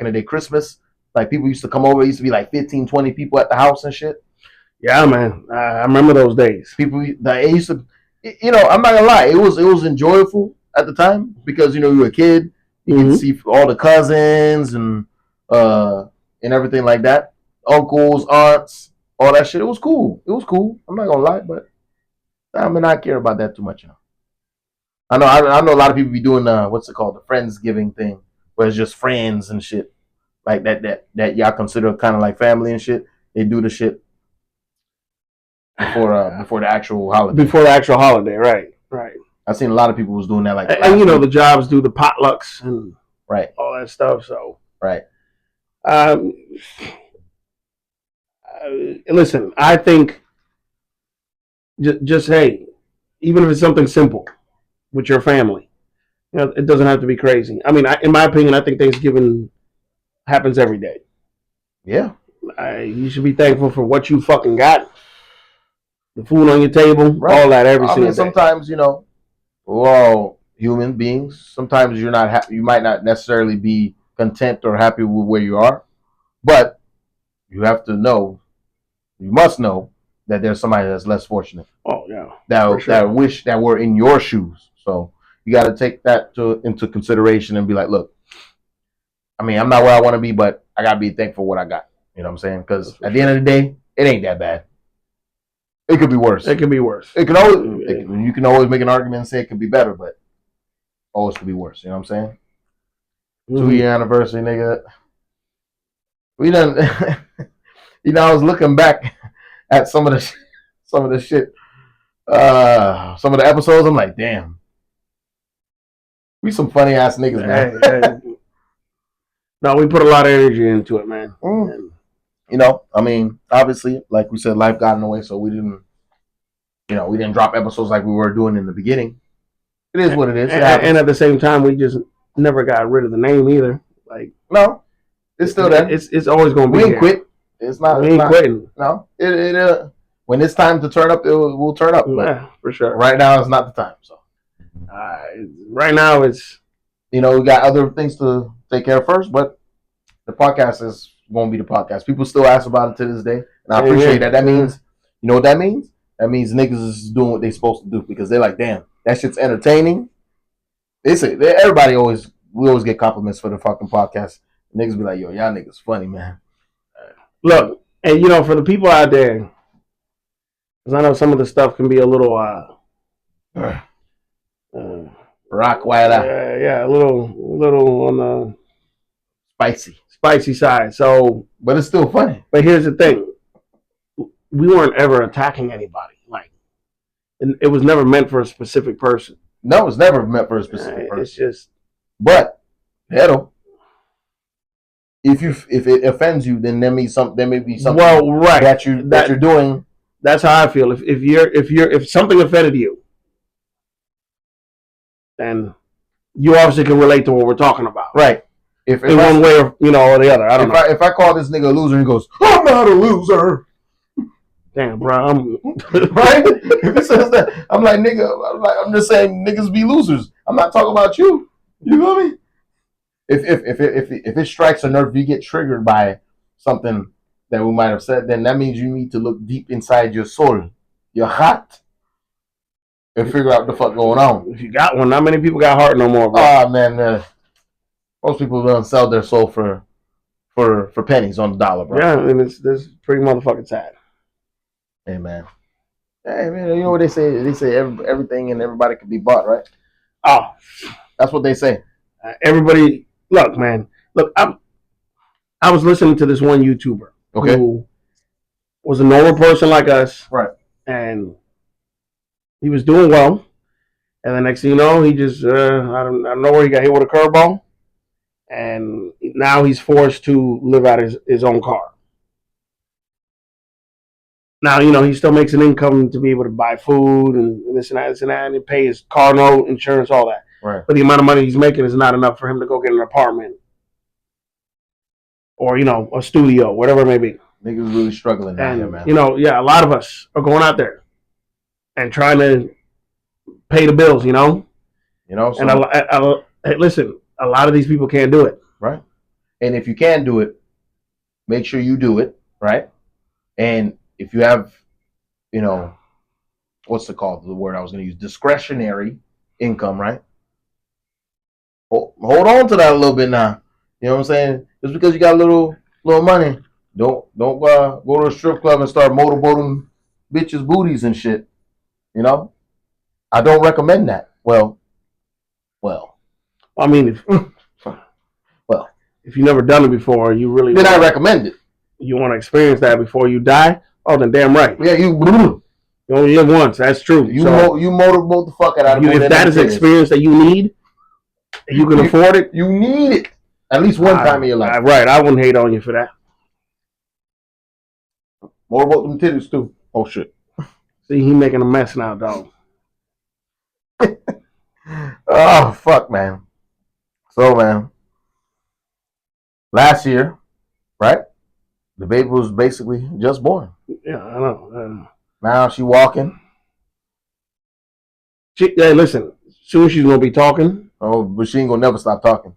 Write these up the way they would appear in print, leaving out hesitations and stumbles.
in the day, Christmas, like people used to come over. It used to be like 15, 20 people at the house and shit. Yeah, man. I remember those days. People, it used to, I'm not gonna lie, it was enjoyable at the time because you were a kid. You can see all the cousins and everything like that, uncles, aunts, all that shit. It was cool. I'm not gonna lie, but I mean, I care about that too much now. I know a lot of people be doing what's it called, the Friendsgiving thing, where it's just friends and shit like that y'all consider kind of like family and shit. They do the shit before the actual holiday. Before the actual holiday, right. I've seen a lot of people was doing that, like, and the jobs do the potlucks and all that stuff. So listen, I think just hey, even if it's something simple with your family, it doesn't have to be crazy. I mean, in my opinion, I think Thanksgiving happens every day. Yeah, you should be thankful for what you fucking got. The food on your table, all that, every single day. Sometimes, we're all human beings. Sometimes you're not happy. You might not necessarily be content or happy with where you are, but you have to know, you must know that there's somebody that's less fortunate. Oh yeah, that wish that were in your shoes. So you got to take that into consideration and be like, look, I mean, I'm not where I want to be, but I gotta be thankful for what I got. You know what I'm saying? Because at the end of the day, it ain't that bad. It could be worse. It can always. You can always make an argument and say it could be better, but always could be worse. You know what I'm saying? 2-year anniversary, nigga. We done. I was looking back at some of the shit, some of the episodes. I'm like, damn, we some funny ass niggas, man. No, we put a lot of energy into it, man. I mean, obviously, like we said, life got in the way, so we didn't drop episodes like we were doing in the beginning. It is what it is. And at the same time, we just never got rid of the name either. Like, no, it's still there. It's always going to be. We ain't quit. It's not. We ain't quitting. No, when it's time to turn up, we'll turn up. Yeah, for sure. Right now is not the time. So, right now it's. We got other things to take care of first, but the podcast is going to be the podcast. People still ask about it to this day, and I appreciate that. That means, you know what that means? That means niggas is doing what they supposed to do because they're like, damn, that shit's entertaining. We always get compliments for the fucking podcast. Niggas be like, yo, y'all niggas funny, man. Look, and for the people out there, because I know some of the stuff can be a little Rockweiler. Yeah, a little on the spicy side. So, but it's still funny. But here's the thing: we weren't ever attacking anybody. Like, it was never meant for a specific person. No, it was never meant for a specific person. It's just, but if it offends you, then there may be something. That you're doing. That's how I feel. If something offended you, then you obviously can relate to what we're talking about, right? If in one way or the other. I don't know. If I call this nigga a loser, he goes, "I'm not a loser." Damn, bro, right? If he says that, I'm like, nigga, I'm just saying niggas be losers. I'm not talking about you. You know me? If it strikes a nerve, if you get triggered by something that we might have said, then that means you need to look deep inside your soul, your heart, and figure out what the fuck going on. If you got one, not many people got heart no more, bro. Oh man, most people don't sell their soul for pennies on the dollar, bro. Yeah, and it's pretty motherfucking sad. Hey man, you know what they say? They say everything and everybody can be bought, right? Oh, that's what they say. Everybody, look, man. Look, I was listening to this one YouTuber who was a normal person like us, right? And he was doing well, and the next thing you know, he just I don't know where he got hit with a curveball, and now he's forced to live out his own car. Now, he still makes an income to be able to buy food and this and that, and pay his car note, insurance, all that. Right. But the amount of money he's making is not enough for him to go get an apartment or, a studio, whatever it may be. Niggas really struggling down here, man. A lot of us are going out there and trying to pay the bills, So, and listen, a lot of these people can't do it. Right. And if you can do it, make sure you do it, right? And if you have, what's the word I was going to use? Discretionary income, right? Hold on to that a little bit now. You know what I'm saying? Just because you got a little money, don't go to a strip club and start motorboating bitches' booties and shit. I don't recommend that. Well. I mean, if you've never done it before, you really then I recommend it. You want to experience that before you die? Oh, then damn right. Yeah, you only live once. That's true. You motorboat the fuck out of it. If that is an experience that you need, you can afford it. You need it at least one time in your life. Right. I wouldn't hate on you for that. Motorboat them titties too. Oh shit. See, he making a mess now, dog. Oh fuck, man. So, man, last year, right? The baby was basically just born. Yeah, I know. Now she walking. Hey, listen. Soon she's gonna be talking. Oh, but she ain't gonna never stop talking.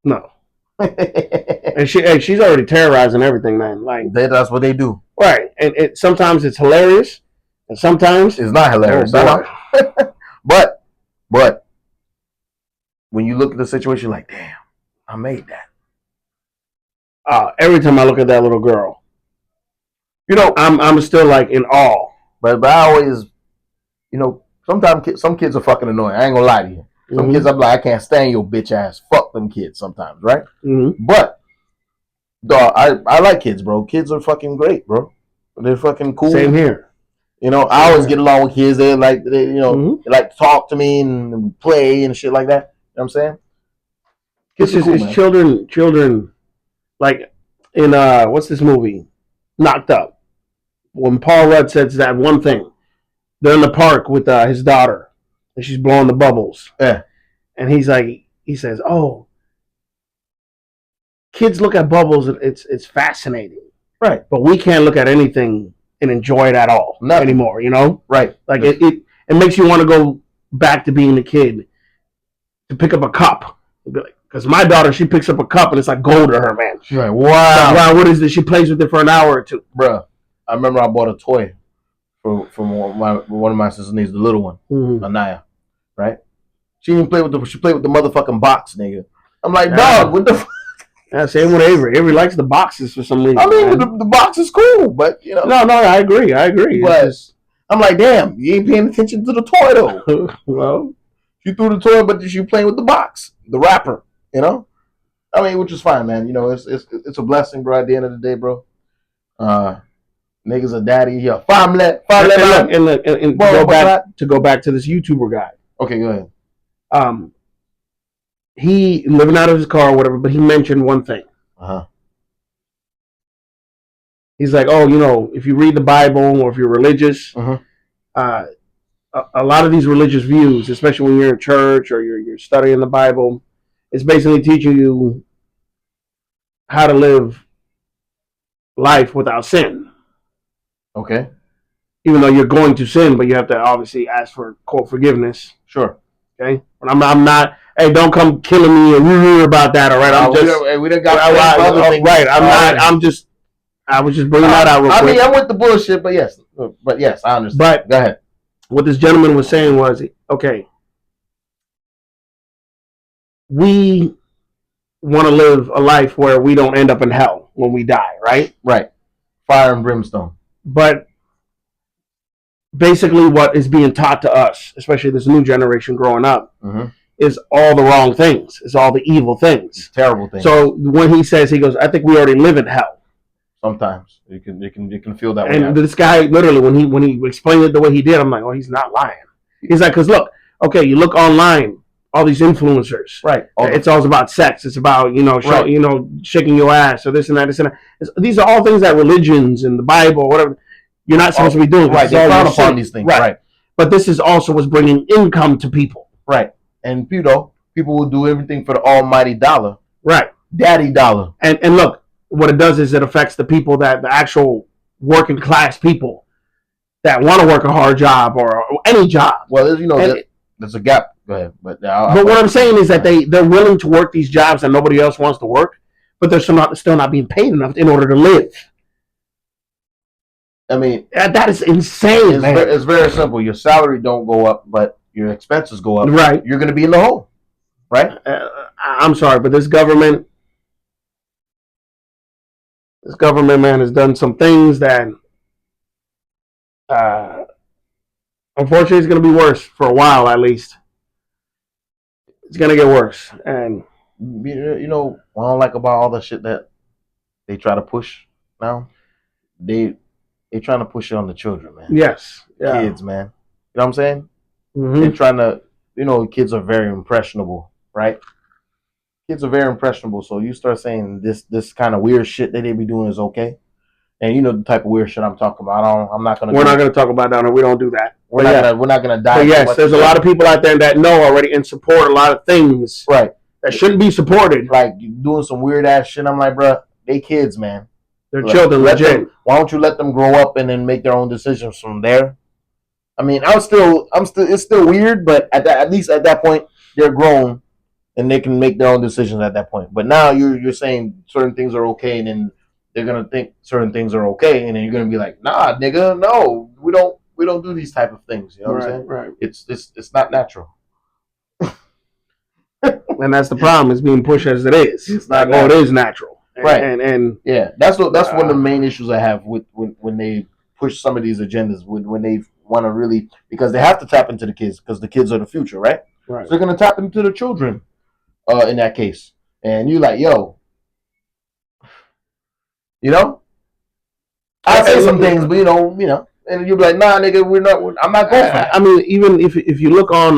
No. And she's already terrorizing everything, man. Like that's what they do. Right. And sometimes it's hilarious, and sometimes it's not hilarious. But when you look at the situation, like, damn, I made that. Every time I look at that little girl, I'm still like in awe. But I always, sometimes some kids are fucking annoying. I ain't gonna lie to you. Some kids, I'm like, I can't stand your bitch ass. Fuck them kids sometimes, right? Mm-hmm. But, dog, I like kids, bro. Kids are fucking great, bro. They're fucking cool. Same here. I always get along with kids. They like, they like to talk to me and play and shit like that. You know what I'm saying? It's children, like in what's this movie? Knocked Up. When Paul Rudd says that one thing, they're in the park with his daughter, and she's blowing the bubbles. Yeah. And he says, "Oh, kids look at bubbles, and it's fascinating, right? But we can't look at anything and enjoy it at all anymore, Right? Like it makes you want to go back to being a kid, to pick up a cup." Because my daughter, she picks up a cup and it's like gold to her, man. She's like, wow, what is this? She plays with it for an hour or two. Bruh, I remember I bought a toy from one of my sisters' nieces, the little one, Anaya, right? She didn't play with she played with the motherfucking box, nigga. I'm like, dog, what the fuck? Yeah, same with Avery. Avery likes the boxes for some reason. I mean, the box is cool, but No, I agree. But I'm like, damn, you ain't paying attention to the toy though. Well, she threw the toy, but she playing with the box, the wrapper. I mean, which is fine, man. It's a blessing, bro. At the end of the day, bro. Niggas a daddy here. Family. And to go back to this YouTuber guy. Okay, go ahead. He living out of his car or whatever, but he mentioned one thing. He's like, if you read the Bible or if you're religious, a lot of these religious views, especially when you're in church or you're studying the Bible, it's basically teaching you how to live life without sin. Okay. Even though you're going to sin, but you have to obviously ask for quote forgiveness. Sure. Okay. But I'm not. Hey, don't come killing me about that. All right. We done got other things. Right. I'm not. I was just bringing that out real quick. I mean, I'm with the bullshit, but yes, I understand. But go ahead. What this gentleman was saying was, okay, we want to live a life where we don't end up in hell when we die, right? Right. Fire and brimstone. But basically what is being taught to us, especially this new generation growing up, is all the wrong things. It's all the evil things. Terrible things. So when he says, he goes, I think we already live in hell. Sometimes you can feel that way. And this guy literally, when he explained it the way he did, I'm like, oh, he's not lying. He's like, because look, okay, you look online, all these influencers, right? It's all about sex. It's about shaking your ass or this and that. These are all things that religions and the Bible, whatever, you're not supposed to be doing. Right? They frown upon these things, right? But this is also what's bringing income to people, right? And people will do everything for the almighty dollar, right? Daddy dollar. And look. What it does is it affects the people the actual working class people that want to work a hard job or any job. Well, there's a gap. Go ahead. But what I'm saying is that they're willing to work these jobs that nobody else wants to work but they're still not being paid enough in order to live. I mean, that is insane, man. It's very simple. Your salary don't go up, but your expenses go up. Right. You're going to be in the hole, right? I'm sorry, but this government, man, has done some things that, unfortunately, it's going to be worse for a while, at least. It's going to get worse. And you know what I don't like about all the shit that they try to push now? They trying to push it on the children, man. Yes. Yeah. Kids, man. You know what I'm saying? Mm-hmm. They're trying to, kids are very impressionable, right? Kids are very impressionable, so you start saying this kind of weird shit that they be doing is okay. And you know the type of weird shit I'm talking about. I'm not gonna. We're not gonna talk about that. We don't do that. We're not gonna die. But yes, there's a lot of people out there that know already and support a lot of things, right? That shouldn't be supported. Like doing some weird ass shit. I'm like, bro, they kids, man. They're children, legit. Why don't you let them grow up and then make their own decisions from there? I mean, it's still weird, but at least at that point they're grown and they can make their own decisions at that point. But now you're saying certain things are okay, and then they're gonna think certain things are okay, and then you're gonna be like, nah, nigga, no, we don't do these type of things. You know what I'm saying? Right. It's not natural. And that's the problem. It's being pushed as it is. It's not. It is natural. Right. And yeah, that's one of the main issues I have with when they push some of these agendas, when they want to really, because they have to tap into the kids, because the kids are the future, right? Right. So they're gonna tap into the children, in that case, and you're like, yo, I say some things, but and you'll be like, nah, nigga, I'm not going for that. I mean, even if you look on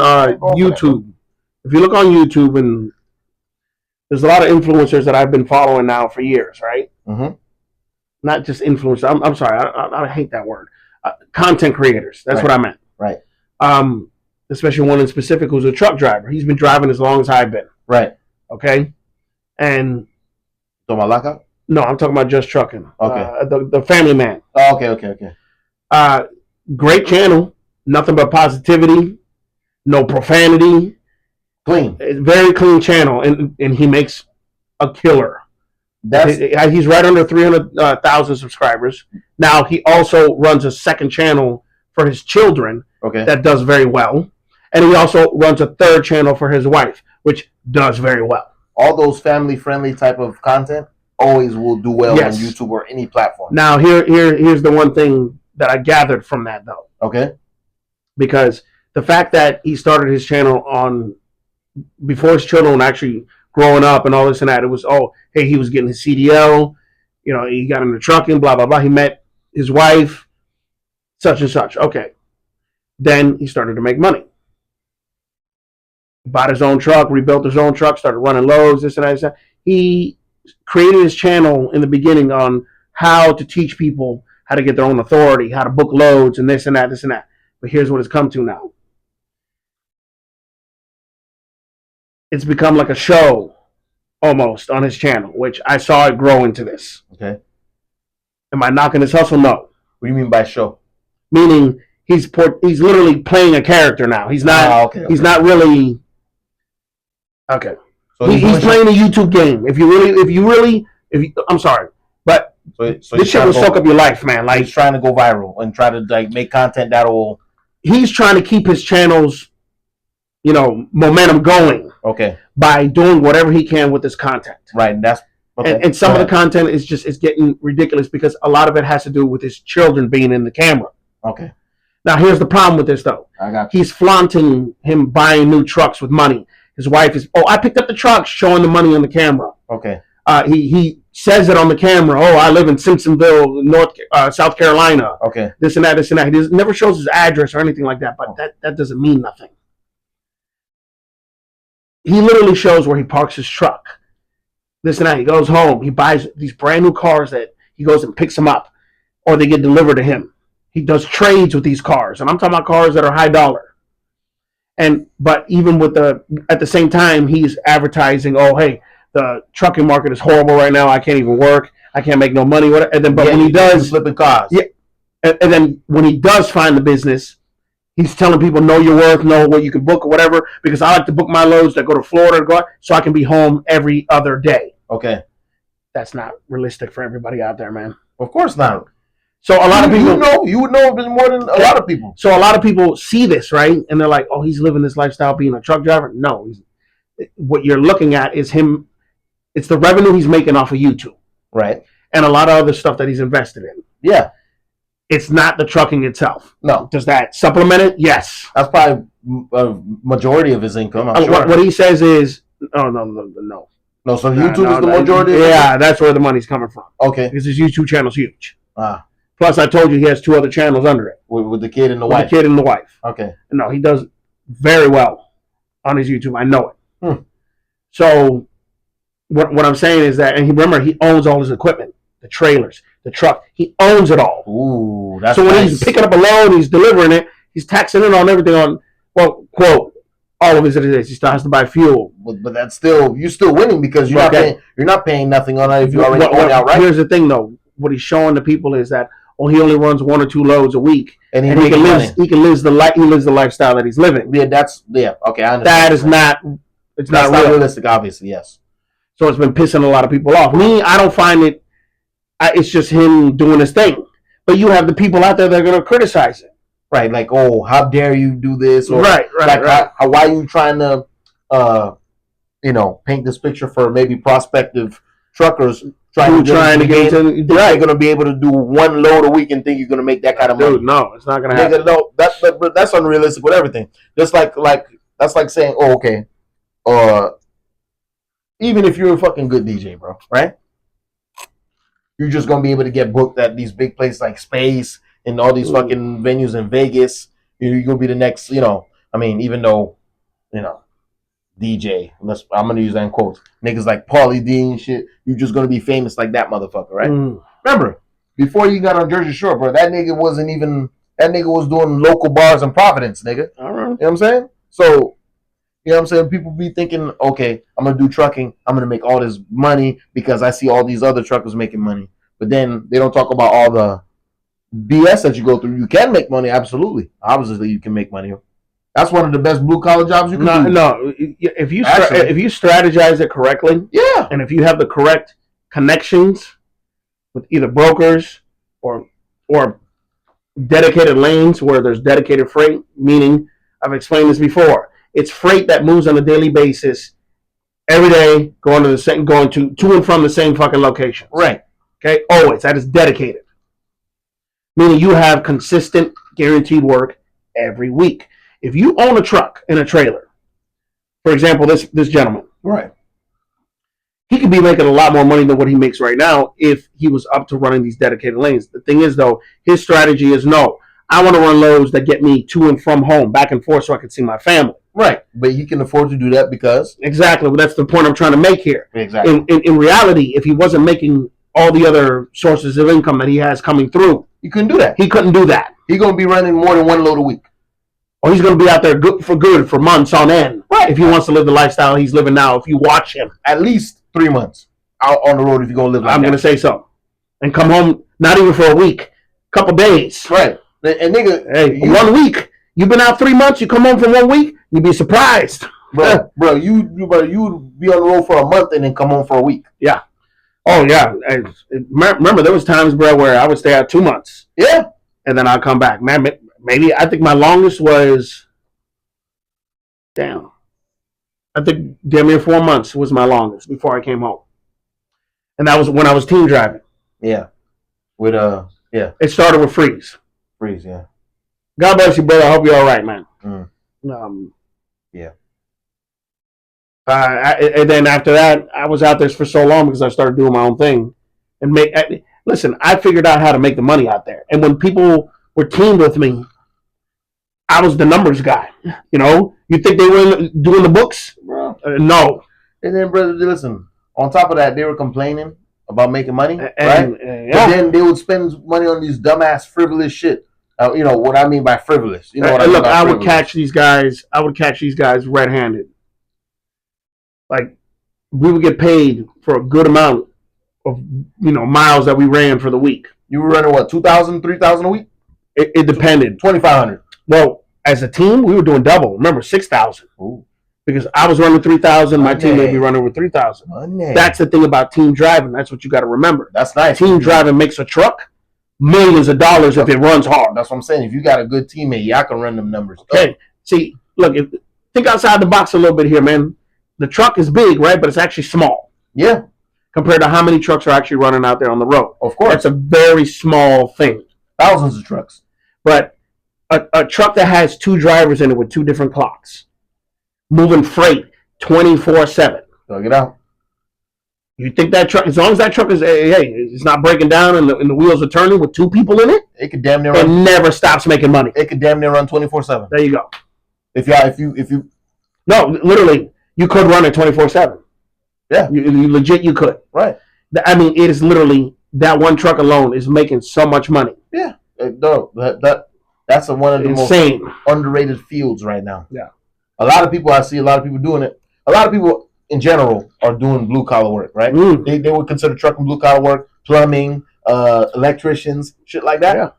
YouTube, and there's a lot of influencers that I've been following now for years, right? Mm-hmm. Not just influencers. I'm sorry, I hate that word. Content creators. That's what I meant. Right. Especially one in specific who's a truck driver. He's been driving as long as I've been. Right. Okay. And Tomalaka? No, I'm talking about just trucking. Okay. The Family Man. Oh, okay. Great channel. Nothing but positivity. No profanity. Clean. Very clean channel, and he makes a killer. He's right under 300,000 subscribers. Now he also runs a second channel for his children. Okay. That does very well, and he also runs a third channel for his wife, which does very well. All those family-friendly type of content always will do well on YouTube or any platform. Now here's the one thing that I gathered from that, though. Okay. Because the fact that he started his channel before his children actually growing up and all this and that, it was, he was getting his CDL, he got into trucking, blah, blah, blah. He met his wife, such and such. Okay. Then he started to make money. Bought his own truck, rebuilt his own truck, started running loads, this and that. This and that. He created his channel in the beginning on how to teach people how to get their own authority, how to book loads, and this and that, this and that. But here's what it's come to now. It's become like a show almost on his channel, which I saw it grow into this. Okay. Am I knocking his hustle? No. What do you mean by show? Meaning he's literally playing a character now. He's not. Okay. He's not really. Okay. So he's playing a YouTube game. I'm sorry, but this shit will soak up your life, man. Like, he's trying to go viral and try to make content that will. He's trying to keep his channel's, momentum going. Okay. By doing whatever he can with this content. Right. And that's. Okay. And some of the content is getting ridiculous because a lot of it has to do with his children being in the camera. Okay. Now here's the problem with this though. I got you. He's flaunting him buying new trucks with money. His wife is, I picked up the truck, showing the money on the camera. Okay. He says it on the camera. I live in Simpsonville, South Carolina. Okay. This and that, this and that. He never shows his address or anything like that, but that doesn't mean nothing. He literally shows where he parks his truck. This and that. He goes home. He buys these brand new cars that he goes and picks them up, or they get delivered to him. He does trades with these cars, and I'm talking about cars that are high dollar. But even at the same time, he's advertising, hey, the trucking market is horrible right now. I can't even work. I can't make no money. When he does, flipping cars. Yeah. And then when he does find the business, he's telling people, know your worth, know what you can book or whatever, because I like to book my loads that go to Florida so I can be home every other day. Okay. That's not realistic for everybody out there, man. Of course not. So a lot of people you would know more than a lot of people. So a lot of people see this, right? And they're like, oh, he's living this lifestyle being a truck driver. No, what you're looking at is him. It's the revenue he's making off of YouTube. Right. And a lot of other stuff that he's invested in. Yeah. It's not the trucking itself. No. Does that supplement it? Yes. That's probably a majority of his income. I'm sure. What he says is, no. No, so YouTube is the majority? Yeah, that's where the money's coming from. Okay. Because his YouTube channel's huge. Ah. Plus, I told you he has 2 other channels under it. With the kid and the wife? The kid and the wife. Okay. No, he does very well on his YouTube. I know it. So, what I'm saying is that, and remember, he owns all his equipment, the trailers, the truck. He owns it all. Ooh, that's so when nice. he's picking up a load, he's delivering it, he's taxing it on everything on, well, quote, all of his days. He still has to buy fuel. But that's still, you're still winning because you're not paying nothing on it if you already own it outright. Here's the thing, though. What he's showing the people is that, he only runs 1 or 2 loads a week, and he can live the lifestyle that he's living. Yeah, okay, I understand. That is not. It's not realistic, obviously. Yes. So it's been pissing a lot of people off. Me, I don't find it. It's just him doing his thing. But you have the people out there that are going to criticize it. Right, like, oh, how dare you do this? Or right. Why are you trying to, paint this picture for maybe prospective truckers trying to get into? You're going to be able to do 1 load a week and think you're going to make that kind of money. Dude, no, it's not going to happen. No, that's unrealistic with everything. Just like that's like saying, oh, okay, even if you're a fucking good DJ, bro, right? You're just going to be able to get booked at these big places like Space and all these fucking venues in Vegas. You're going to be the next, even though, DJ, I'm going to use that in quotes, niggas like Pauly D and shit, you're just going to be famous like that motherfucker, right? Remember, before you got on Jersey Shore, bro, that nigga was doing local bars in Providence, nigga. All right. You know what I'm saying? So, you know what I'm saying? People be thinking, okay, I'm going to do trucking. I'm going to make all this money because I see all these other truckers making money. But then they don't talk about all the BS that you go through. You can make money, absolutely. Obviously, you can make money. That's one of the best blue-collar jobs you can do. No, if you strategize it correctly, yeah, and if you have the correct connections with either brokers or dedicated lanes where there's dedicated freight, meaning, I've explained this before, it's freight that moves on a daily basis, every day, going to and from the same fucking location. Right. Okay, always. That is dedicated. Meaning you have consistent, guaranteed work every week. If you own a truck and a trailer, for example, this gentleman, right, he could be making a lot more money than what he makes right now if he was up to running these dedicated lanes. The thing is, though, his strategy is no. I want to run loads that get me to and from home, back and forth, so I can see my family. Right, but he can afford to do that because exactly. But that's the point I'm trying to make here. Exactly. In reality, if he wasn't making all the other sources of income that he has coming through, he couldn't do that. He couldn't do that. He's gonna be running more than 1 load a week. Or he's going to be out there for months on end. Right. If he wants to live the lifestyle he's living now, if you watch him. At least 3 months out on the road if you're going to live like I'm going to say so. And come home, not even for a week, couple days. Right. And nigga. Hey, 1 week. You've been out 3 months, you come home for 1 week, you'd be surprised. Bro, you would be on the road for a month and then come home for a week. Yeah. Oh, yeah. Remember, there was times, bro, where I would stay out 2 months. Yeah. And then I'd come back. Man, maybe I think my longest was, I think damn near 4 months was my longest before I came home. And that was when I was team driving. Yeah. It started with Freeze. Freeze, yeah. God bless you, brother. I hope you're all right, man. Yeah. And then after that, I was out there for so long because I started doing my own thing. And listen, I figured out how to make the money out there. And when people were teamed with me, I was the numbers guy. You think they were doing the books? No. And then, brother, listen. On top of that, they were complaining about making money, right? But then they would spend money on these dumbass, frivolous shit. What I mean by frivolous. You know what I mean? Look, I would catch these guys. Red-handed. Like, we would get paid for a good amount of miles that we ran for the week. You were running what, 2,000, 3,000 a week? It depended. 2,500. Well, as a team, we were doing double. Remember, 6,000. Because I was running 3,000, my team may be Money. running with 3,000. Money. That's the thing about team driving. That's what you got to remember. That's nice. Team driving makes a truck millions of dollars if it runs hard. That's what I'm saying. If you got a good teammate, y'all can run them numbers. Okay. See, look, think outside the box a little bit here, man. The truck is big, right? But it's actually small. Yeah. Compared to how many trucks are actually running out there on the road. Of course. That's a very small thing. Thousands of trucks. But a truck that has 2 drivers in it with 2 different clocks, moving freight 24/7. Plug it out. You think that truck, as long as that truck is, hey, it's not breaking down and the wheels are turning with 2 people in it, it could damn near it never stops making money. It could damn near run 24/7. There you go. If you no, literally, you could run it 24/7. Yeah, you legit you could. Right. I mean, it is literally that one truck alone is making so much money. Yeah, no, that's one of the insane, most underrated fields right now. Yeah, a lot of people doing it. A lot of people in general are doing blue collar work, right? They would consider trucking blue collar work, plumbing, electricians, shit like that. Yeah.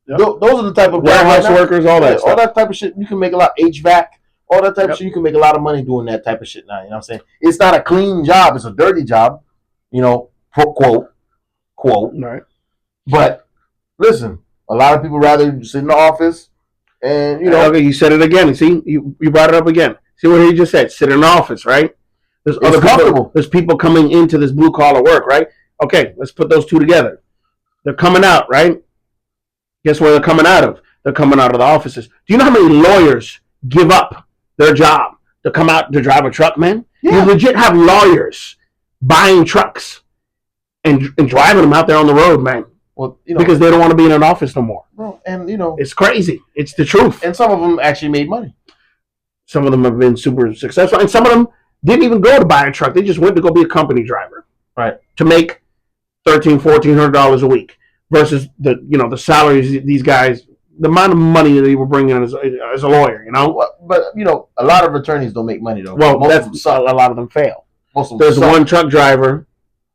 Yep. Those are the type of warehouse workers, all that stuff. All that type of shit. You can make a lot. HVAC, all that type of shit. You can make a lot of money doing that type of shit now. You know what I'm saying? It's not a clean job. It's a dirty job. You know, quote. Right. But listen, a lot of people rather sit in the office and, you know. Okay, you said it again. See, you brought it up again. See what he just said? Sit in the office, right? There's other people. There's people coming into this blue collar work, right? Okay, let's put those 2 together. They're coming out, right? Guess where they're coming out of? They're coming out of the offices. Do you know how many lawyers give up their job to come out to drive a truck, man? Yeah. You legit have lawyers buying trucks and driving them out there on the road, man. Well, you know, because they don't want to be in an office no more. Bro, and you know, it's crazy. It's the truth. And some of them actually made money. Some of them have been super successful, and some of them didn't even go to buy a truck. They just went to go be a company driver, right? To make $1,400 a week versus the salaries these guys, the amount of money that they were bringing in as a lawyer, you know. But you know, a lot of attorneys don't make money though. Well, a lot of them fail. Most of them There's suck. one truck driver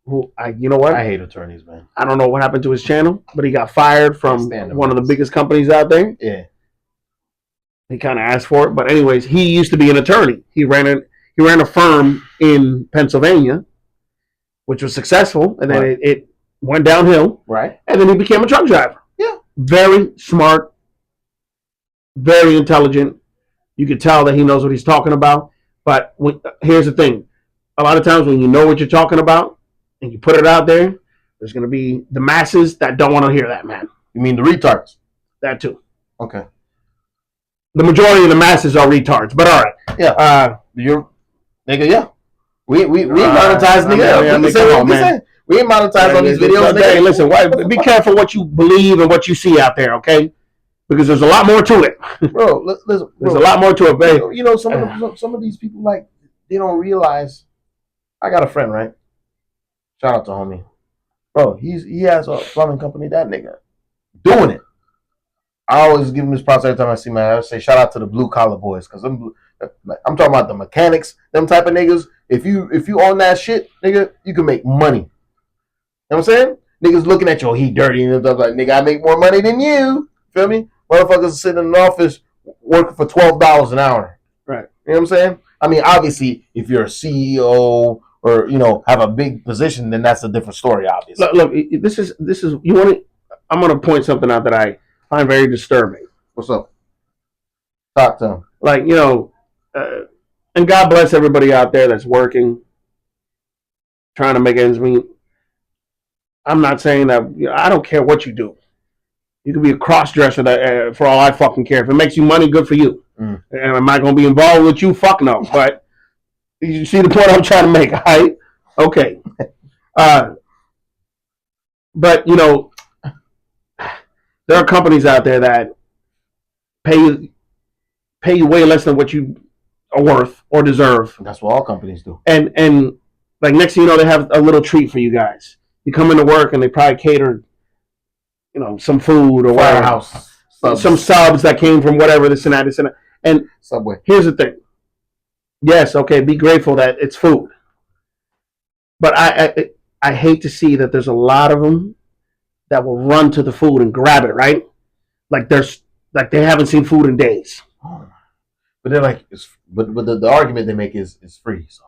who you know what? I hate attorneys, man. I don't know what happened to his channel, but he got fired from one of the biggest companies out there. Yeah. He kind of asked for it, but anyways, he used to be an attorney. He ran a firm in Pennsylvania, which was successful, and then it went downhill. Right. And then he became a truck driver. Yeah. Very smart, very intelligent. You could tell that he knows what he's talking about. But here's the thing. A lot of times when you know what you're talking about and you put it out there, there's going to be the masses that don't want to hear that, man. You mean the retards? That too. Okay. The majority of the masses are retards, but all right. Yeah. Nigga, yeah. We monetize, nigga. We ain't monetized on these videos. Hey, listen, be careful what you believe and what you see out there, okay? Because there's a lot more to it. Bro, listen. There's a lot more to it, babe. You know, some of these people, like, they don't realize. I got a friend, right? Shout out to homie. Bro, he has a plumbing company, that nigga. Doing it. I always give him this props every time I see him. I say shout out to the blue collar boys, because I'm talking about the mechanics, them type of niggas. If you own that shit, nigga, you can make money. You know what I'm saying? Niggas looking at you, he dirty and stuff like, nigga, I make more money than you. Feel me? Motherfuckers sitting in an office working for $12 an hour. Right. You know what I'm saying? I mean, obviously, if you're a CEO or, you know, have a big position, then that's a different story, obviously. Look, this is you want to. I'm going to point something out that I find very disturbing. What's up? Talk to him. Like, you know, and God bless everybody out there that's working, trying to make ends meet. I'm not saying that, I don't care what you do. You could be a cross-dresser that, for all I fucking care. If it makes you money, good for you. And am I going to be involved with you? Fuck no. But you see the point I'm trying to make, all right? Okay. But, you know, there are companies out there that pay you way less than what you are worth or deserve. That's what all companies do. And like, next thing you know, they have a little treat for you guys. You come into work and they probably catered, you know, some food or whatever. Some subs that came from whatever, this and that. And Subway. Here's the thing. Yes, okay, be grateful that it's food. But I hate to see that there's a lot of them that will run to the food and grab it, right? Like they haven't seen food in days. But they're like, but the argument they make is free. So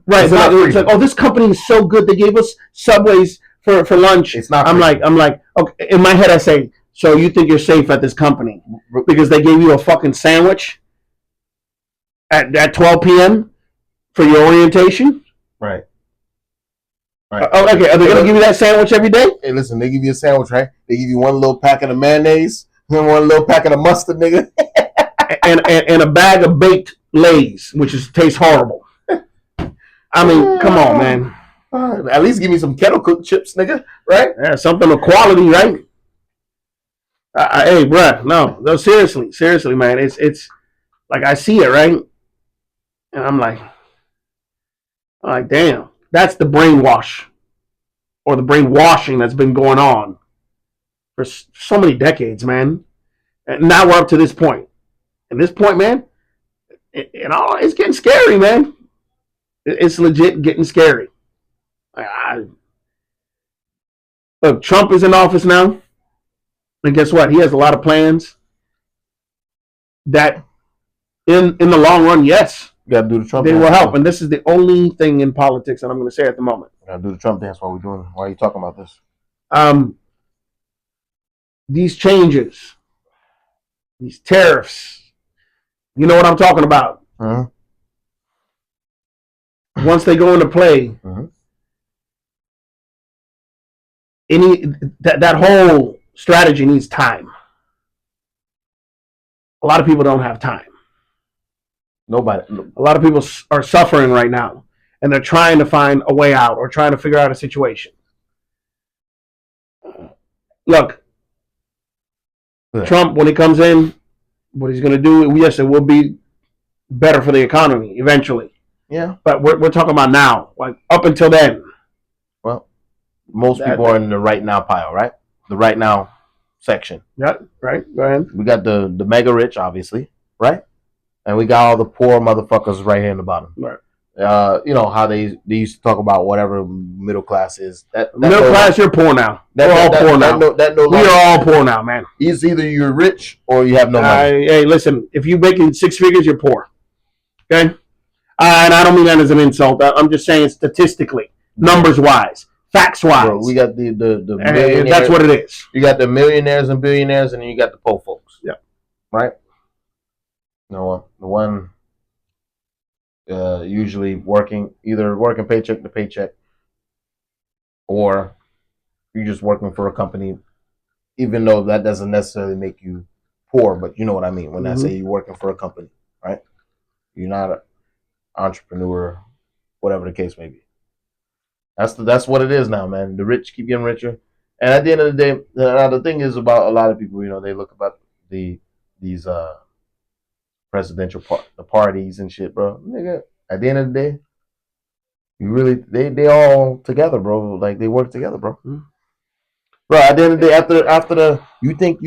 right, it's like, oh, this company is so good. They gave us Subways for lunch. It's not. I'm like, okay. In my head, I say, so you think you're safe at this company because they gave you a fucking sandwich at 12 p.m. for your orientation? Right. Okay, are they going to give you that sandwich every day? Hey, listen, they give you a sandwich, right? They give you one little packet of mayonnaise, and one little packet of mustard, nigga. and a bag of baked Lay's, which tastes horrible. I mean, come on, man. At least give me some kettle cooked chips, nigga. Right? Yeah, something of quality, right? Hey, bruh, no, seriously, man. It's like I see it, right? And I'm like, damn, that's the brainwash or the brainwashing that's been going on for so many decades, man. And now we're up to this point. And this point, man, it's getting scary, man. It's legit getting scary. Look, Trump is in office now. And guess what? He has a lot of plans that in the long run, yes, you gotta do the Trump they will help. And this is the only thing in politics that I'm going to say at the moment. You gotta do the Trump dance while we're doing. Why are you talking about this? These changes, these tariffs, you know what I'm talking about. Uh-huh. Once they go into play, that whole strategy needs time. A lot of people don't have time. Nobody. A lot of people are suffering right now, and they're trying to find a way out or trying to figure out a situation. Look, Trump, when he comes in, what he's going to do, yes, it will be better for the economy eventually. Yeah. But we're talking about now. Like, up until then. Well, most people are in the right now pile, right? The right now section. Yeah, right. Go ahead. We got the mega rich, obviously, right? And we got all the poor motherfuckers right here in the bottom. Right. You know how they used to talk about whatever middle class is. That middle class, you're poor now. We're all poor now. We are all poor now, man. It's either you're rich or you have no money. Hey, listen, if you're making 6 figures, you're poor. Okay? And I don't mean that as an insult. I'm just saying statistically, numbers-wise, facts-wise. Bro, we got the millionaires. That's what it is. You got the millionaires and billionaires, and then you got the poor folks. Yeah. Right? No, the one usually either working paycheck to paycheck, or you're just working for a company, even though that doesn't necessarily make you poor, but you know what I mean when I say you're working for a company, right? You're not an entrepreneur, whatever the case may be. That's what it is now, man. The rich keep getting richer, and at the end of the day, the thing is about a lot of people. You know, they look about these presidential parties and shit, bro. Nigga, at the end of the day, you really they all together, bro. Like they work together, bro. Bro, at the end of the day, after the you think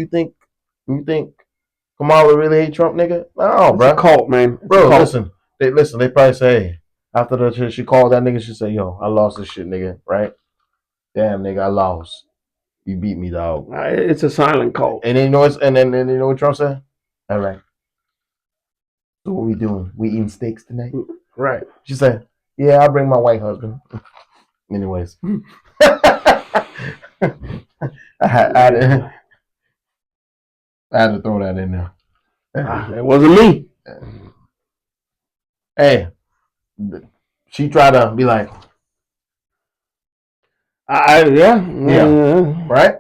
Kamala really hate Trump, nigga? No, bro. It's a cult, man. Bro, listen. They probably say, hey, after she called that nigga, she said, yo, I lost this shit, nigga, right? Damn, nigga, I lost. You beat me, dog. It's a silent cult. And then you know what Trump said? All right. So what we doing? We eating steaks tonight? Right. She said, yeah, I'll bring my white husband. Anyways. I had to throw that in there. It wasn't me. Hey, she tried to be like, yeah, right?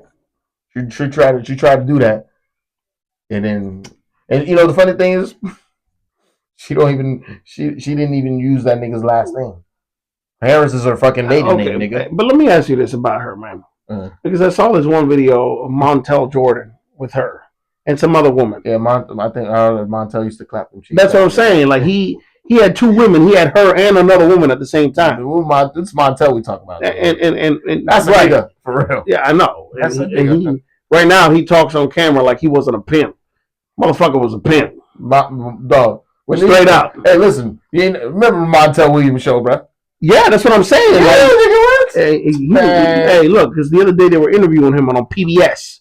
She tried to do that, and you know the funny thing is, she didn't even use that nigga's last name. Harris is her fucking maiden name, nigga. But let me ask you this about her, man, because I saw this one video of Montel Jordan with her and some other woman. Yeah, I think Montel used to clap them cheeks. That's what I'm saying. Like he had two women. He had her and another woman at the same time. It's Montel we talk about. And that's right, nigga, for real. Yeah, I know. Right now he talks on camera like he wasn't a pimp. Motherfucker was a pimp. Dog. Straight out. Hey, listen. You remember Montel Williams show, bro? Yeah, that's what I'm saying. Yeah, like, hey, look, because the other day they were interviewing him on PBS.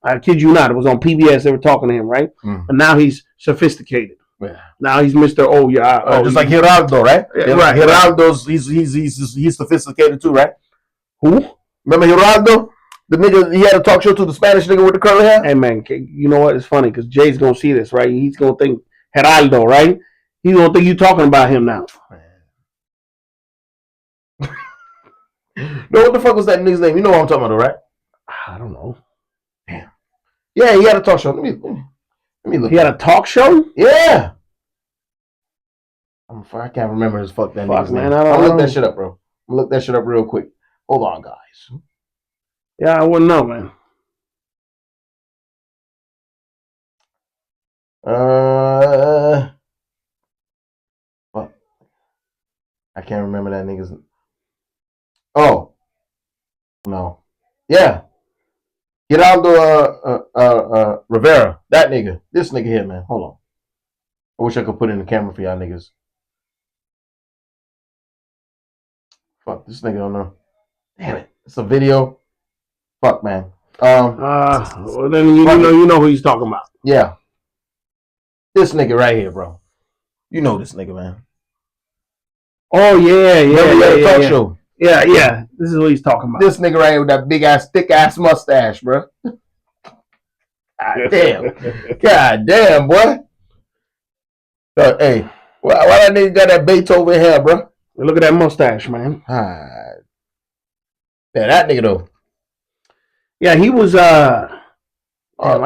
I kid you not, it was on PBS. They were talking to him, right? And now he's sophisticated. Yeah. Now he's Mr. Oh yeah. Just like Geraldo, right? Yeah, right. Geraldo's he's sophisticated too, right? Who? Remember Geraldo? The nigga, he had a talk show to the Spanish nigga with the curly hair. Hey man, you know what? It's funny because Jay's gonna see this, right? He's gonna think Geraldo, right? He's gonna think you talking about him now. No, what the fuck was that nigga's name? You know what I'm talking about, right? I don't know. Damn. Yeah, he had a talk show. Let me look. He had a talk show? Yeah. I can't remember his nigga's name. I'm gonna look that shit up, bro. I'm gonna look that shit up real quick. Hold on, guys. Yeah, I wouldn't know, man. Fuck. I can't remember that nigga's. Oh. No. Yeah. Geraldo Rivera. That nigga. This nigga here, man. Hold on. I wish I could put in the camera for y'all niggas. Fuck, this nigga don't know. Damn it. It's a video. Fuck, man. Well, then you know who he's talking about. Yeah. This nigga right here, bro. You know this nigga, man. Oh, yeah. Talk show. Yeah. This is what he's talking about. This nigga right here with that big ass, thick ass mustache, bro. God damn, boy. Hey, why that nigga got that Beethoven hair, bro? Look at that mustache, man. Yeah, that nigga though. Yeah, he was. I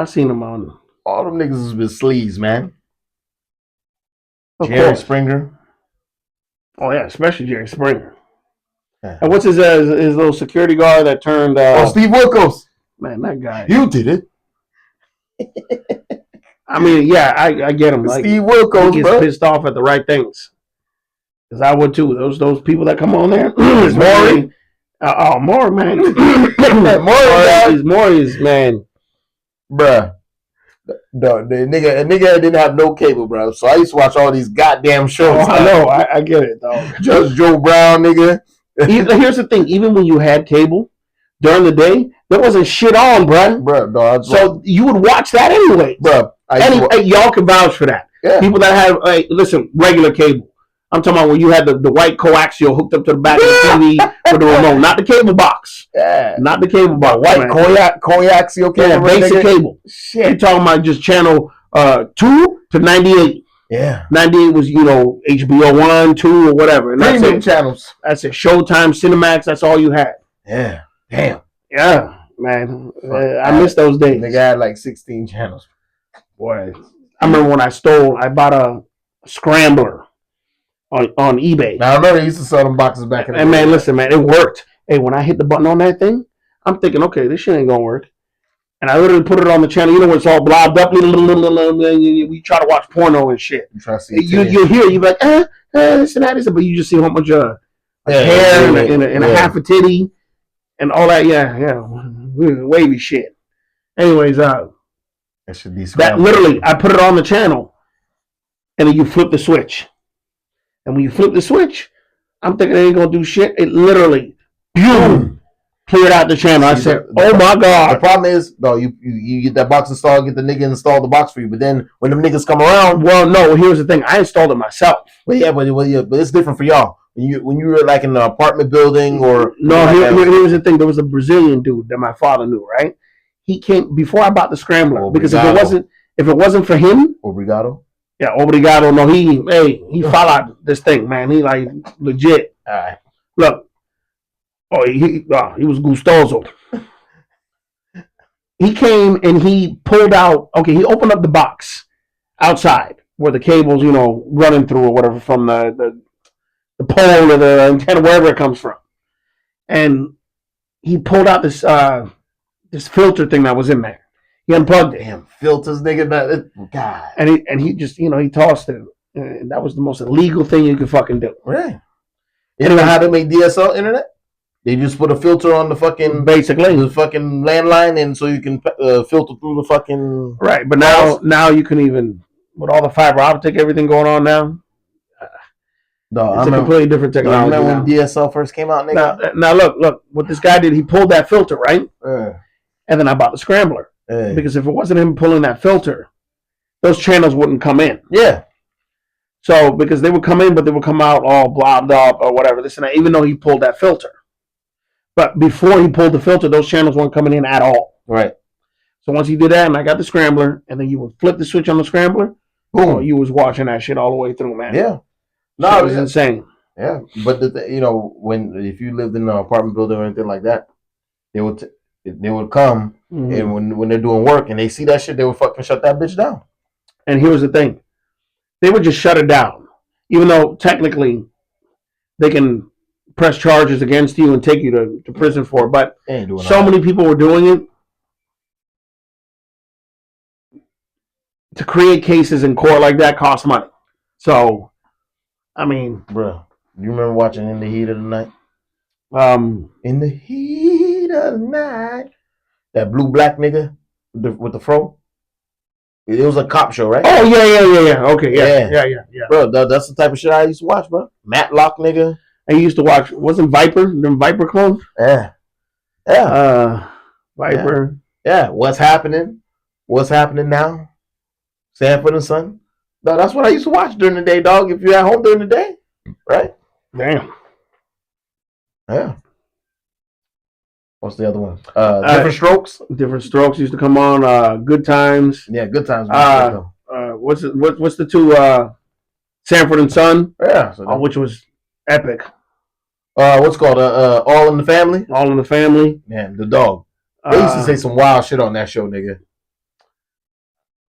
seen him on. All them niggas has been sleaze, man. Of Jerry course. Springer. Oh yeah, especially Jerry Springer. Yeah. And what's his little security guard that turned? Steve Wilkos. Man, that guy. You did it. I mean, yeah, I get him. Like, Steve Wilkos, he gets pissed off at the right things. Because I would too. Those people that come on there. Maury. Maury, man. Maury is man. Bruh. The nigga didn't have no cable, bro. So I used to watch all these goddamn shows. Oh, I know. I get it, though. Judge Joe Brown, nigga. Here's the thing. Even when you had cable during the day, there wasn't shit on, bruh. Dog. So you would watch that anyway. Bruh. Y'all can vouch for that. Yeah. People that have, listen, regular cable. I'm talking about when you had the white coaxial hooked up to the back of the TV with the remote, not the cable box. Yeah. Not the cable box. White coaxial cable. Yeah, basic cable. Shit. You're talking about just channel 2 to 98. Yeah. 98 was, HBO 1, 2, or whatever. And that's it. Channels. That's it. Showtime, Cinemax, that's all you had. Yeah. Damn. Yeah, man. I miss those days. Nigga had like 16 channels. Boy. I remember when I bought a scrambler on eBay. Now I remember you used to sell them boxes back in the day. And man, listen, man, it worked. Hey, when I hit the button on that thing, I'm thinking, okay, this shit ain't gonna work. And I literally put it on the channel. You know when it's all blobbed up. We try to watch porno and shit. You hear, you be like, this and that, but you just see a whole bunch of hair and a half a titty and all that. Yeah, wavy shit. Anyways, that literally, I put it on the channel, and then you flip the switch. And when you flip the switch, I'm thinking it ain't gonna do shit. It literally, boom, cleared out the channel. I said, "Oh my god!" The problem is, though, you get that box installed, get the nigga install the box for you. But then when them niggas come around, well, no. Here's the thing: I installed it myself. But it's different for y'all. When you were like in an apartment building or no. Here's the thing: there was a Brazilian dude that my father knew. Right? He came before I bought the scrambler because if it wasn't for him, Obrigado. Yeah, obrigado. No, he followed this thing, man. He like legit. All right. Look. Oh, he was gustoso. He came and he pulled out. Okay, he opened up the box outside where the cables, running through or whatever from the pole or the antenna, wherever it comes from, and he pulled out this filter thing that was in there. He unplugged it. Damn filters, nigga. God. And he just, he tossed it. And that was the most illegal thing you could fucking do. Right. You know how they make DSL internet? They just put a filter on the fucking the fucking landline, and so you can filter through the fucking right. But now you can even with all the fiber optic, everything going on now. It's a completely different technology. I remember when DSL first came out, nigga. Now look, what this guy did, he pulled that filter, right? And then I bought the scrambler. Because if it wasn't him pulling that filter, those channels wouldn't come in. Yeah. So because they would come in, but they would come out all blobbed up or whatever, this and that, even though he pulled that filter. But before he pulled the filter, those channels weren't coming in at all. Right. So once he did that, and I got the scrambler, and then you would flip the switch on the scrambler, boom, you was watching that shit all the way through, man. Yeah. No, so it was insane. Yeah, but if you lived in an apartment building or anything like that, they would come, and when they're doing work and they see that shit, they would fucking shut that bitch down. And here's the thing. They would just shut it down. Even though technically they can press charges against you and take you to prison for it. But so many people were doing it. To create cases in court like that costs money. So, I mean... Bro, you remember watching In the Heat of the Night? In the Heat of the Night. That blue black nigga with the fro? It was a cop show, right? Oh, yeah. Okay, yeah. Bro, that's the type of shit I used to watch, bro. Matlock, nigga. I used to watch, wasn't Viper? Them Viper clones? Yeah. Viper. Yeah. What's happening? What's happening now? Sanford and Son. No, that's what I used to watch during the day, dog. If you're at home during the day, right? Damn. Yeah. What's the other one? Different Strokes. Different Strokes used to come on. Good Times. Yeah, Good Times. What's the two? Sanford and Son. Yeah. Which was epic. What's called All in the Family? All in the Family. Man, the dog. They used to say some wild shit on that show, nigga.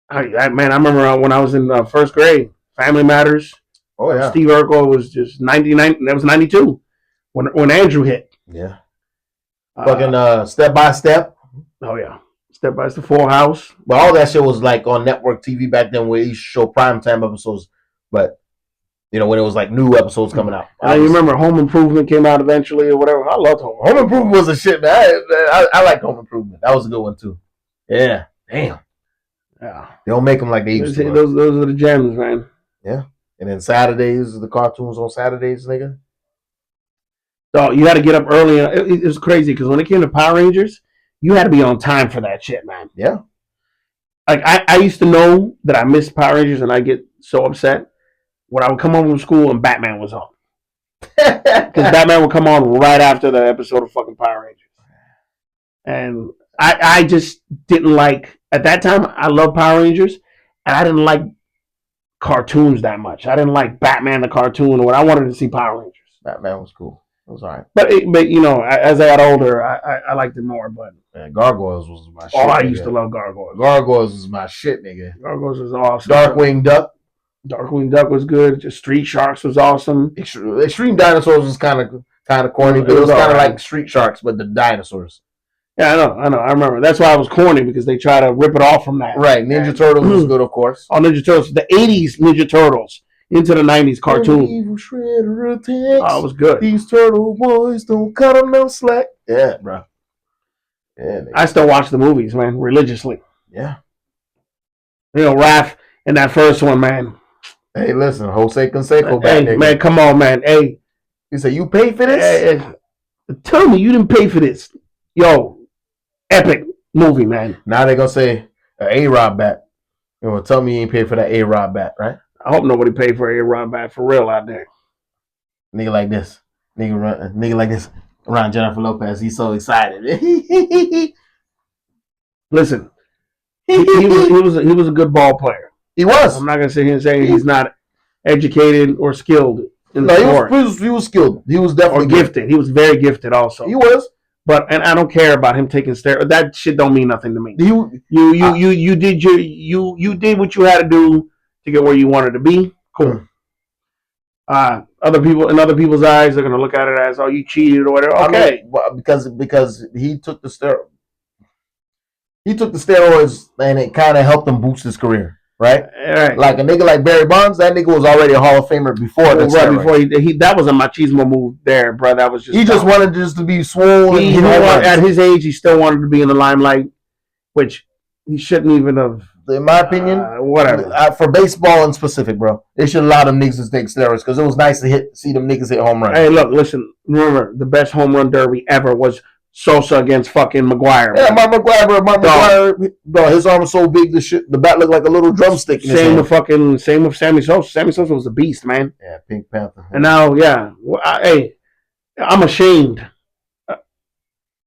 I remember when I was in first grade, Family Matters. Oh yeah. Steve Urkel was just 99. That was 92 when Andrew hit. Yeah. Fucking Step by Step. Oh yeah. Step by Step, Full House. But all that shit was like on network TV back then, where you show primetime episodes. But when it was like new episodes coming out. You remember Home Improvement came out eventually or whatever. I loved Home Improvement was a shit, man. I like Home Improvement. That was a good one too. Yeah. Damn. Yeah. They don't make them like they used to. Those are the gems, man. Yeah. And then Saturdays, the cartoons on Saturdays, nigga. So you had to get up early. It was crazy because when it came to Power Rangers, you had to be on time for that shit, man. Yeah. Like I used to know that I missed Power Rangers and I get so upset when I would come home from school and Batman was on. Because Batman would come on right after the episode of fucking Power Rangers. And I just didn't like, at that time, I loved Power Rangers, and I didn't like cartoons that much. I didn't like Batman the cartoon or what. I wanted to see Power Rangers. Batman was cool. It was all right. But as I got older, I liked it more. But Gargoyles was my shit. Oh, I used to love Gargoyles. Gargoyles was my shit, nigga. Gargoyles was awesome. Darkwing Duck. Darkwing Duck was good. Just Street Sharks was awesome. Extreme Dinosaurs was kind of corny, but it was kind of like Street Sharks, but the dinosaurs. Yeah, I know. I remember. That's why I was corny, because they try to rip it off from that. Right. Ninja Turtles was good, of course. Oh, Ninja Turtles. The 80s Ninja Turtles into the 90s cartoon. Evil shredder attacks. Oh, it was good. These turtle boys don't cut them no slack. Yeah, bro. Yeah, I still watch the movies, man, religiously. Yeah. Raph in that first one, man. Hey, listen, Jose Canseco back there. Man, come on, man. Hey. He said, you paid for this? Hey, tell me you didn't pay for this. Yo, epic movie, man. Now they're going to say, A-Rod bat. Tell me you ain't paid for that A-Rod bat, right? I hope nobody paid for A-Rod bat for real out there. Nigga like this. Nigga like this. Around Jennifer Lopez. He's so excited. Listen, he was a good ball player. He was. I'm not going to sit here and say he's not educated or skilled in the sport. He was skilled. He was definitely gifted. He was very gifted also. He was. And I don't care about him taking steroids. That shit don't mean nothing to me. You did what you had to do to get where you wanted to be. Cool. Other people, in other people's eyes, they're gonna look at it as, oh, you cheated or whatever. Okay, because he took the steroids. He took the steroids, and it kind of helped him boost his career, right? Right. Like a nigga like Barry Bonds, that nigga was already a Hall of Famer before the steroids. Before he that was a machismo move there, bro. That was just he just wanted just to be swole. At his age, he still wanted to be in the limelight, which he shouldn't even have. In my opinion, whatever. For baseball in specific, bro, they should allow them niggas to take steroids because it was nice to see them niggas hit home runs. Hey, look, listen. Remember, the best home run derby ever was Sosa against fucking McGuire. Yeah, Mark McGuire, bro, his arm was so big, the bat looked like a little drumstick. Same with Sammy Sosa. Sammy Sosa was a beast, man. Yeah, Pink Panther. And now, yeah, hey, I'm ashamed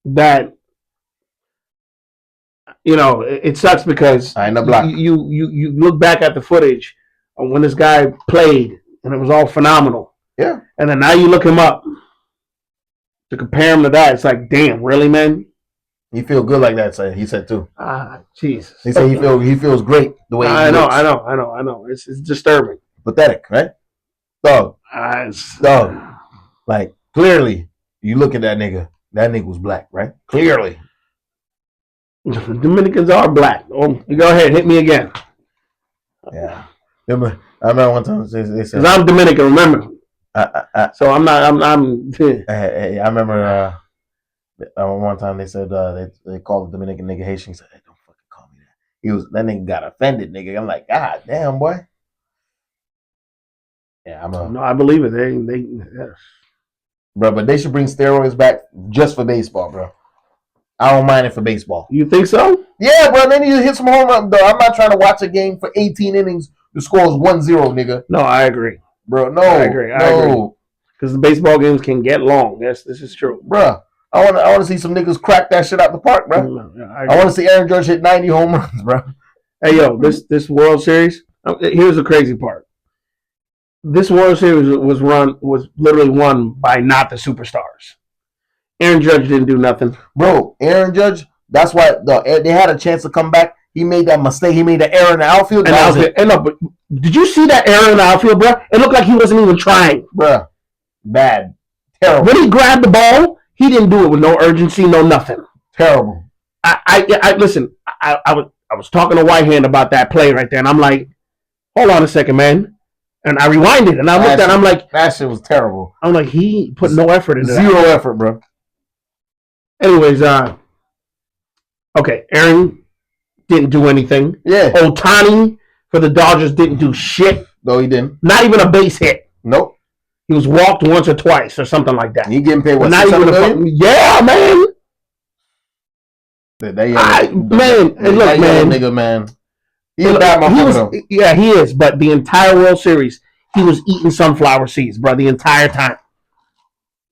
that it sucks because you look back at the footage of when this guy played and it was all phenomenal. Yeah. And then now you look him up to compare him to that. It's like, damn, really, man? He feel good like that, he said too. Jesus. He said he feels great the way he looks. I know. It's disturbing. Pathetic, right? Dog. Like, clearly, you look at that nigga. That nigga was black, right? Clearly. Dominicans are black. Oh, you go ahead, hit me again. Yeah. I remember one time they said, because I'm Dominican, remember? So I'm not. Hey, I remember one time they said they called the Dominican nigga Haitian. He said, "Hey, don't fucking call me that." That nigga got offended, nigga. I'm like, God damn, boy. Yeah, No, I believe it. They bro, but they should bring steroids back just for baseball, bro. I don't mind it for baseball. You think so? Yeah, bro. Then you hit some home run, though. I'm not trying to watch a game for 18 innings. The score is 1-0, nigga. No, I agree. Bro, no. I agree. Because the baseball games can get long. Yes, this is true. Bro, I want to see some niggas crack that shit out the park, bro. No, I want to see Aaron Judge hit 90 home runs, bro. Hey, yo, this World Series, here's the crazy part. This World Series was literally won by not the superstars. Aaron Judge didn't do nothing. Bro, Aaron Judge, that's why they had a chance to come back. He made that mistake. He made the error in the outfield. But did you see that error in the outfield, bro? It looked like he wasn't even trying. Bro, bad. Terrible. When he grabbed the ball, he didn't do it with no urgency, no nothing. Terrible. I listen, I was talking to Whitehand about that play right there, and I'm like, hold on a second, man. And I rewinded, and I looked at it, and I'm like, that shit was terrible. I'm like, he put no effort into Zero effort, bro. Anyways, okay, Aaron didn't do anything. Yeah. Ohtani for the Dodgers didn't do shit. No, he didn't. Not even a base hit. Nope. He was walked once or twice or something like that. He getting paid what? Not even yeah, man. Look, man, nigga, man. He's a bad motherfucker. Yeah, he is. But the entire World Series, he was eating sunflower seeds, bro, the entire time.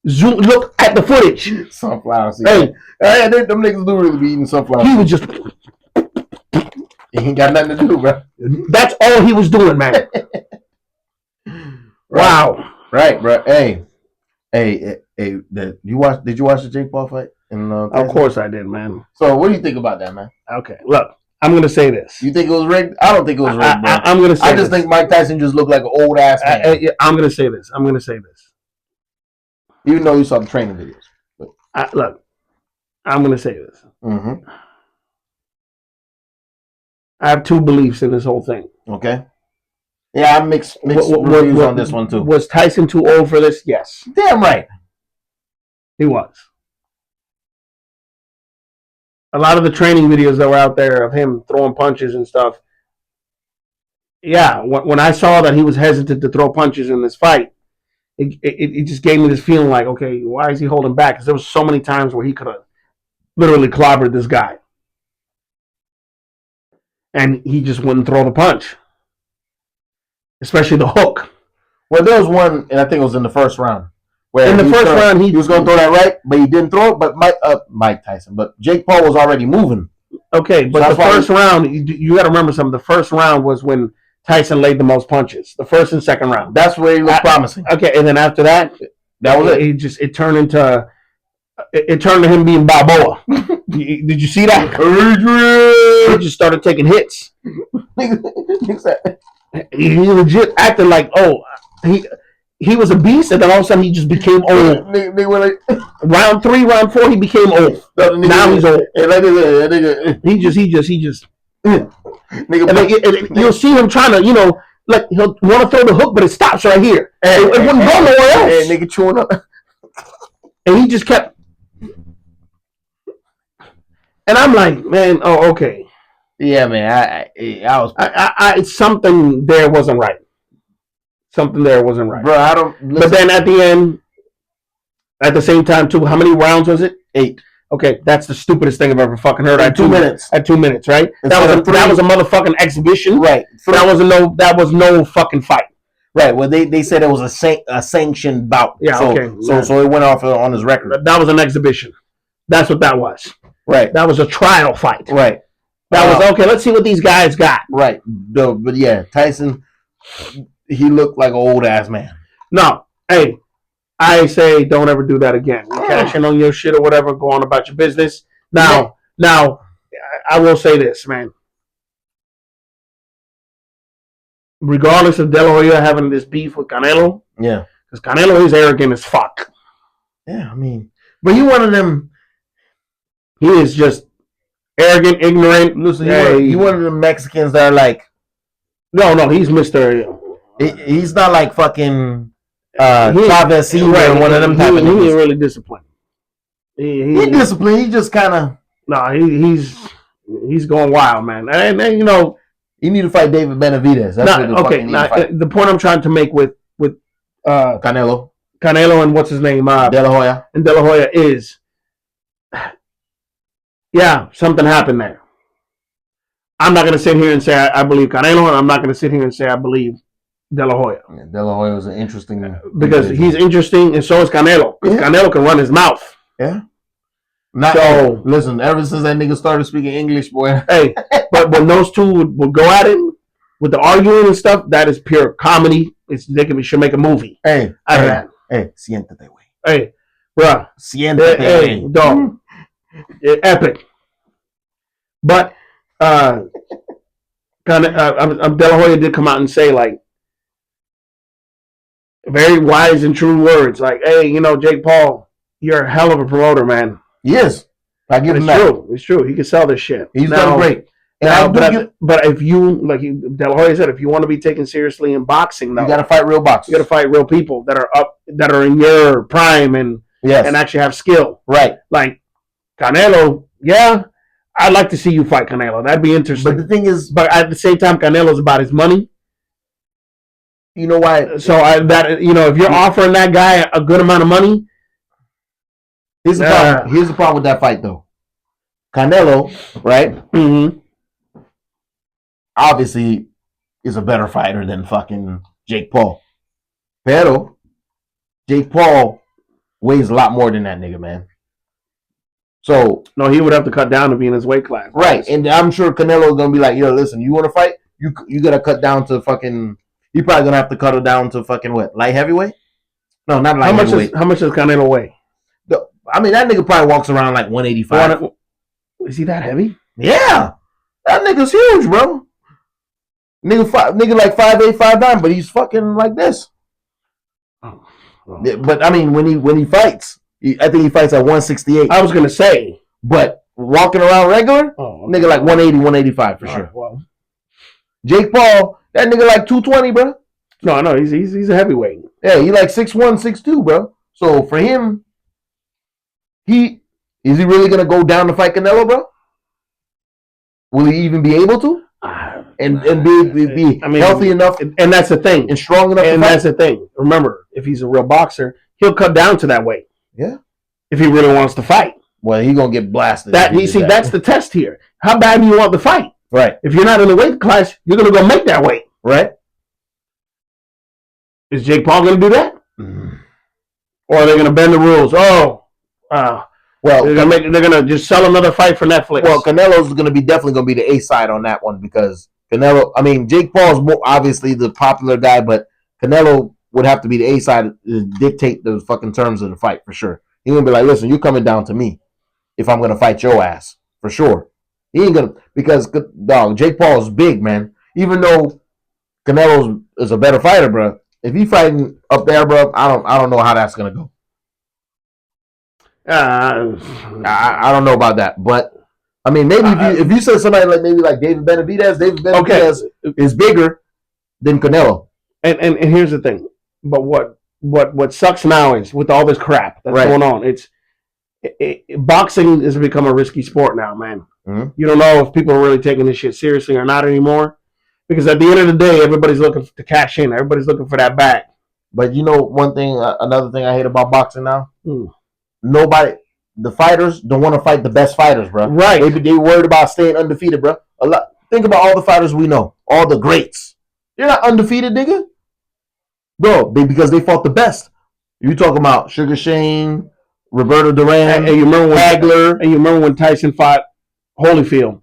Look at the footage. Sunflower seeds. Hey, them niggas do really be eating sunflower seeds. He was just. He ain't got nothing to do, bro. That's all he was doing, man. Wow. Right, bro. Hey. Did you watch the Jake Paul fight? Of course I did, man. So what do you think about that, man? Okay, look, I'm gonna say this. You think it was rigged? I don't think it was rigged, bro. I'm gonna say I just think Mike Tyson just looked like an old ass man. I'm gonna say this. Even though you saw the training videos. Look, I'm gonna say this. Mm-hmm. I have two beliefs in this whole thing. Okay. Yeah, I'm mixed reviews on this one too. Was Tyson too old for this? Yes. Damn right. He was. A lot of the training videos that were out there of him throwing punches and stuff. Yeah, when I saw that he was hesitant to throw punches in this fight, it just gave me this feeling like, okay, why is he holding back? Because there was so many times where he could have literally clobbered this guy. And he just wouldn't throw the punch. Especially the hook. Well, there was one, and I think it was in the first round. Where in the first round, he was going to throw that right, but he didn't throw it. But Mike Tyson, but Jake Paul was already moving. Okay, but the first round, you got to remember something. The first round was when Tyson laid the most punches. The first and second round. That's where he looked promising. Okay, and then after that, that was it. It turned to him being Balboa. Did you see that? Adrian! He just started taking hits. He legit acted like, he was a beast, and then all of a sudden he just became old. Round 3, round 4, he became old. Now he's old. He just. And you'll see him trying to, like he'll want to throw the hook, but it stops right here. It wouldn't go nowhere else. Hey, nigga chewing up. And he just kept. And I'm like, man, oh, okay. Yeah, man. I something there wasn't right. Something there wasn't right. Bro, I don't. Listen. But then at the end, at the same time, too, how many rounds was it? 8. Okay, that's the stupidest thing I've ever fucking heard. At 2 minutes. At 2 minutes, right? That was a motherfucking exhibition. Right. That was no fucking fight. Right. Well, they said it was a sanctioned bout. Yeah. Okay. So it went off on his record. That was an exhibition. That's what that was. Right. That was a trial fight. Right. That was okay. Let's see what these guys got. Right. But yeah, Tyson, he looked like an old ass man. No. Hey, I say don't ever do that again. You cash in on your shit or whatever. Go on about your business. Now, I will say this, man. Regardless of De La Hoya having this beef with Canelo, yeah, because Canelo is arrogant as fuck. Yeah, I mean, but he one of them. He is just arrogant, ignorant. Listen, he one of them Mexicans that are like, no, he's Mr. He's not like fucking Chavez Senior, right, one of them type of niggas. He ain't really disciplined. He disciplined. He just kind of he's going wild, man. And you know. You need to fight David Benavidez. The point I'm trying to make with Canelo and what's his name, De La Hoya, is, yeah, something happened there. I'm not going to sit here and say I believe Canelo, and I'm not going to sit here and say I believe De La Hoya. Yeah, De La Hoya was an interesting because he's interesting, and so is Canelo. Because Canelo can run his mouth. Yeah. Listen, ever since that nigga started speaking English, boy. Hey, but when those two would go at it with the arguing and stuff, that is pure comedy. They should make a movie. Hey, siéntate, güey. Hey, bro, siéntate, hey, dog. Epic. But De La Hoya did come out and say like very wise and true words, like, "Hey, you know, Jake Paul, you're a hell of a promoter, man." Yes, I give him that. True. It's true. He can sell this shit. He's done great. But if you, like De La Hoya said, if you want to be taken seriously in boxing, though, you got to fight real boxers. You got to fight real people that are in your prime and actually have skill. Right. Like Canelo, yeah, I'd like to see you fight Canelo. That'd be interesting. But the thing is, at the same time, Canelo's about his money. You know why? So if you're offering that guy a good amount of money. Here's the problem with that fight, though. Canelo, right? Mm-hmm. Obviously, is a better fighter than fucking Jake Paul. Pero Jake Paul weighs a lot more than that nigga, man. So no, he would have to cut down to be in his weight class, right? And I'm sure Canelo's gonna be like, "Yo, listen, you want to fight? You gotta cut down to fucking. You probably gonna have to cut it down to fucking what? Light heavyweight? No, not light heavyweight. How much does Canelo weigh? I mean, that nigga probably walks around like 185. Is he that heavy? Yeah. That nigga's huge, bro. Nigga like 5'8", 5'9", but he's fucking like this. Oh. But I mean, when he fights, I think he fights at 168. I was gonna say, but walking around regular, nigga like 180, 185 for sure. Well, Jake Paul, that nigga like 220, bro. No, he's a heavyweight. Yeah, he like 6'1", 6'2", bro. So for him, is he really gonna go down to fight Canelo, bro? Will he even be able to? And be healthy enough, and that's the thing, and strong enough. And that's the thing. Remember, if he's a real boxer, he'll cut down to that weight. Yeah. If he really wants to fight. Well, he's gonna get blasted. That's the test here. How bad do you want the fight? Right. If you're not in the weight class, you're gonna go make that weight. Right. Is Jake Paul gonna do that? Mm. Or are they gonna bend the rules? Well, they're gonna just sell another fight for Netflix. Well, Canelo's definitely gonna be the A side on that one because Canelo. I mean, Jake Paul's more obviously the popular guy, but Canelo would have to be the A side to dictate the fucking terms of the fight for sure. He gonna be like, listen, you're coming down to me if I'm gonna fight your ass for sure. He ain't gonna because Jake Paul is big, man. Even though Canelo is a better fighter, bro. If he fighting up there, bro, I don't know how that's gonna go. I don't know about that, but I mean, maybe if you said somebody like David Benavidez, is bigger than Canelo. And here's the thing, but what sucks now is with all this crap that's going on, boxing has become a risky sport now, man. Mm-hmm. You don't know if people are really taking this shit seriously or not anymore, because at the end of the day, everybody's looking to cash in. Everybody's looking for that bag. But you know, another thing I hate about boxing now. Nobody, the fighters don't want to fight the best fighters, bro. Right. They worried about staying undefeated, bro. Think about all the fighters we know, all the greats. They're not undefeated, nigga. Bro, because they fought the best. You talking about Sugar Shane, Roberto Duran, and you remember Hagler. And you remember when Tyson fought Holyfield,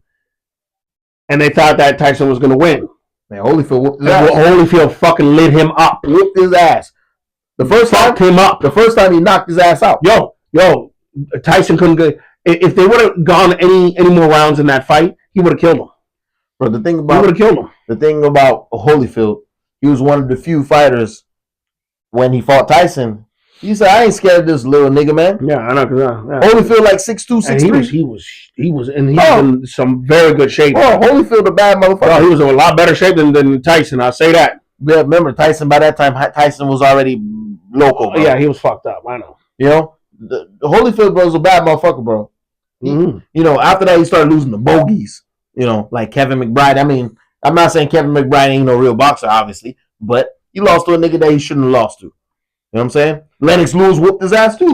and they thought that Tyson was going to win. Man, Holyfield whooped his ass. Holyfield fucking lit him up. Whooped his ass. The first time he knocked his ass out. Yo, Tyson couldn't go. If they would have gone any more rounds in that fight, he would have killed him. Bro, he would have killed him. The thing about Holyfield, he was one of the few fighters when he fought Tyson. He said, "I ain't scared of this little nigga, man." Yeah, I know. Holyfield like 6'2", 6'3". He was in some very good shape. Oh, Holyfield a bad motherfucker. Oh, he was in a lot better shape than Tyson. I'll say that. Yeah, remember Tyson? By that time, Tyson was already local. Bro. Yeah, he was fucked up. I know. You know, the Holyfield bro was a bad motherfucker, bro. You know, after that he started losing the bogeys. You know, like Kevin McBride. I mean, I'm not saying Kevin McBride ain't no real boxer, obviously, but he lost to a nigga that he shouldn't have lost to. You know what I'm saying? Lennox Lewis whooped his ass too.